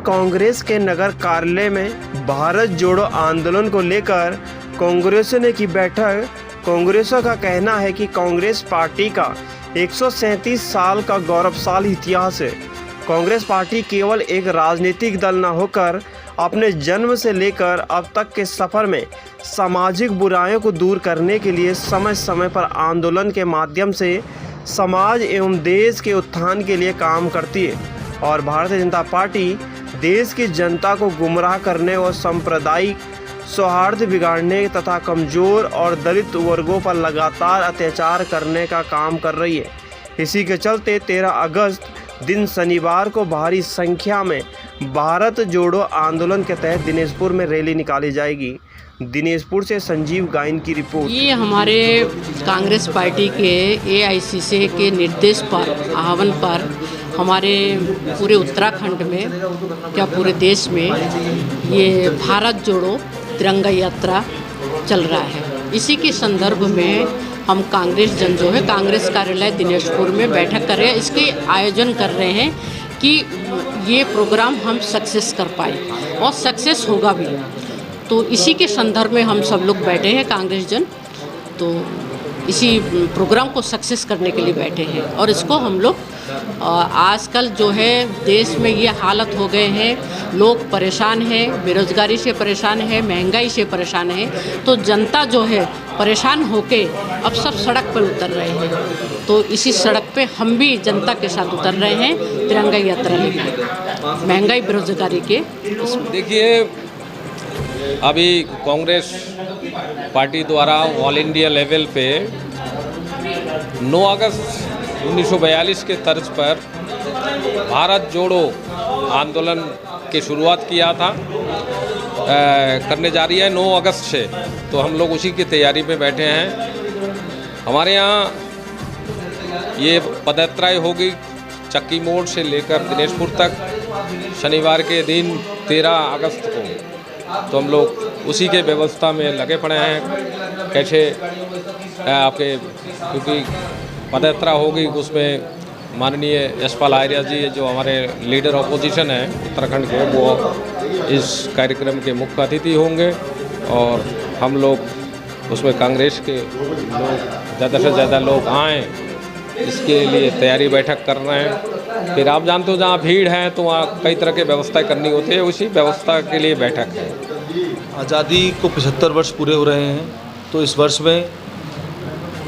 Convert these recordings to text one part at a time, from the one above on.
कांग्रेस के नगर कार्यालय में भारत जोड़ो आंदोलन को लेकर कांग्रेसियों ने की बैठक। कांग्रेसियों का कहना है कि कांग्रेस पार्टी का 137 साल का गौरवशाली इतिहास है। कांग्रेस पार्टी केवल एक राजनीतिक दल न होकर अपने जन्म से लेकर अब तक के सफ़र में सामाजिक बुराइयों को दूर करने के लिए समय समय पर आंदोलन के माध्यम से समाज एवं देश के उत्थान के लिए काम करती है और भारतीय जनता पार्टी देश की जनता को गुमराह करने और सांप्रदायिक सौहार्द बिगाड़ने तथा कमज़ोर और दलित वर्गों पर लगातार अत्याचार करने का काम कर रही है। इसी के चलते 13 अगस्त दिन शनिवार को भारी संख्या में भारत जोड़ो आंदोलन के तहत दिनेशपुर में रैली निकाली जाएगी। दिनेशपुर से संजीव गाइन की रिपोर्ट। ये हमारे कांग्रेस पार्टी के एआईसीसी के निर्देश पर आह्वान पर हमारे पूरे उत्तराखंड में क्या पूरे देश में ये भारत जोड़ो तिरंगा यात्रा चल रहा है। इसी के संदर्भ में हम कांग्रेस जन जो है कांग्रेस कार्यालय दिनेशपुर में बैठक कर रहे हैं। इसके आयोजन कर रहे हैं कि ये प्रोग्राम हम सक्सेस कर पाए और सक्सेस होगा भी। तो इसी के संदर्भ में हम सब लोग बैठे हैं कांग्रेस जन, तो इसी प्रोग्राम को सक्सेस करने के लिए बैठे हैं। और इसको हम लोग आजकल जो है देश में ये हालत हो गए हैं, लोग परेशान हैं, बेरोजगारी से परेशान है, महंगाई से परेशान है, तो जनता जो है परेशान होके अब सब सड़क पर उतर रहे हैं। तो इसी सड़क पे हम भी जनता के साथ उतर रहे हैं तिरंगा यात्रा लेके महंगाई बेरोजगारी के। देखिए, अभी कांग्रेस पार्टी द्वारा ऑल इंडिया लेवल पे 9 अगस्त 1942 के तर्ज पर भारत जोड़ो आंदोलन की शुरुआत किया था, करने जा रही है 9 अगस्त से। तो हम लोग उसी की तैयारी में बैठे हैं। हमारे यहाँ ये पदयात्राएँ होगी चक्की मोड़ से लेकर दिनेशपुर तक शनिवार के दिन 13 अगस्त को। तो हम लोग उसी के व्यवस्था में लगे पड़े हैं। कैसे आपके क्योंकि पदयात्रा होगी उसमें माननीय यशपाल आर्या जी जो हमारे लीडर ऑपोजिशन हैं उत्तराखंड के, वो इस कार्यक्रम के मुख्य अतिथि होंगे और हम लोग उसमें कांग्रेस के लोग ज़्यादा से ज़्यादा लोग आएँ, इसके लिए तैयारी बैठक कर रहे हैं। फिर आप जानते हो जहाँ भीड़ है तो वहाँ कई तरह की व्यवस्था करनी होती है, उसी व्यवस्था के लिए बैठक है। आज़ादी को 75 वर्ष पूरे हो रहे हैं, तो इस वर्ष में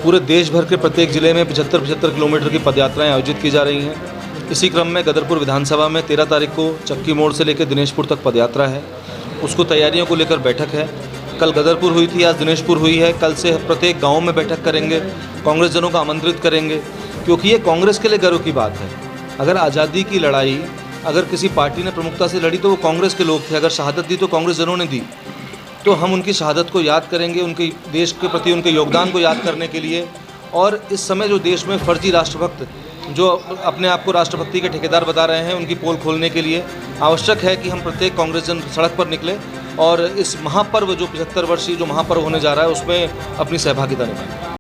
पूरे देश भर के प्रत्येक ज़िले में 75 किलोमीटर की पदयात्राएं आयोजित की जा रही हैं। इसी क्रम में गदरपुर विधानसभा में 13 तारीख को चक्की मोड़ से लेकर दिनेशपुर तक पदयात्रा है, उसको तैयारियों को लेकर बैठक है। कल गदरपुर हुई थी, आज दिनेशपुर हुई है। कल से प्रत्येक गाँव में बैठक करेंगे, कांग्रेस जनों को आमंत्रित करेंगे, क्योंकि ये कांग्रेस के लिए गर्व की बात है। अगर आज़ादी की लड़ाई अगर किसी पार्टी ने प्रमुखता से लड़ी तो वो कांग्रेस के लोग थे। अगर शहादत दी तो कांग्रेस जनों ने दी। तो हम उनकी शहादत को याद करेंगे, उनके देश के प्रति उनके योगदान को याद करने के लिए। और इस समय जो देश में फर्जी राष्ट्रभक्त जो अपने आप को राष्ट्रभक्ति के ठेकेदार बता रहे हैं, उनकी पोल खोलने के लिए आवश्यक है कि हम प्रत्येक कांग्रेस जन सड़क पर निकले और इस महापर्व जो 75 वर्षीय जो महापर्व होने जा रहा है उसमें अपनी सहभागिता निभाएं।